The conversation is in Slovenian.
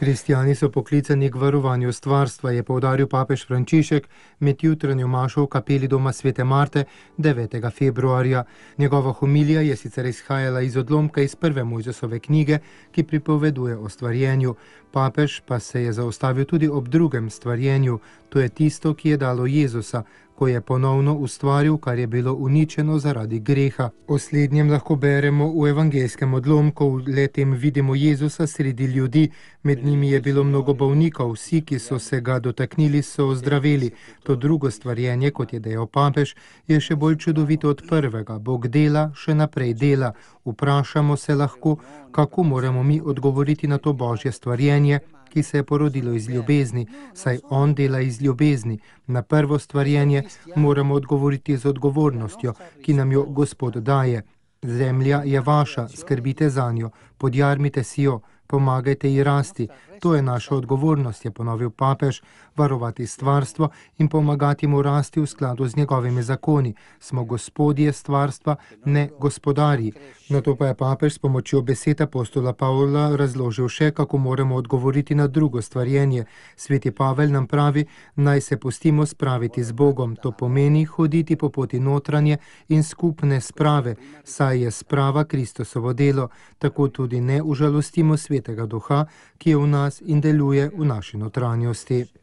Kristjani so poklicani k varovanju stvarstva, je poudaril papež Frančišek med jutranjo mašo v kapeli doma Svete Marte 9. februarja. Njegova homilija je sicer izhajala iz odlomka iz prve Mojzesove knjige, ki pripoveduje o stvarjenju. Papež pa se je zaustavil tudi ob drugem stvarjenju, to je tisto, ki je dalo Jezusa, ko je ponovno ustvaril, kar je bilo uničeno zaradi greha. O slednjem lahko beremo v evangeljskem odlomku, v letem vidimo Jezusa sredi ljudi, med njimi je bilo mnogo bolnikov, vsi, ki so se ga dotaknili, so ozdraveli. To drugo stvarjenje, kot je dejal papež, je še bolj čudovito od prvega. Bog dela, še naprej dela. Vprašamo se lahko, kako moramo mi odgovoriti na to božje stvarjenje, ki se je porodilo iz ljubezni, saj on dela iz ljubezni. Na prvo stvarjenje moramo odgovoriti z odgovornostjo, ki nam jo Gospod daje. Zemlja je vaša, skrbite zanjo, podjarmite si jo, pomagajte ji rasti. To je naša odgovornost, je ponovil papež, varovati stvarstvo in pomagati mu rasti v skladu z njegovimi zakoni. Smo gospodje stvarstva, ne gospodarji. Nato pa je papež s pomočjo besed apostola Pavla razložil še, kako moramo odgovoriti na drugo stvarjenje. Sveti Pavel nam pravi, naj se pustimo spraviti z Bogom. To pomeni hoditi po poti notranje in skupne sprave, saj je sprava Kristusovo delo. Tako tudi ne užalostimo Svetega Duha, ki je v nas in deluje v naši notranjosti.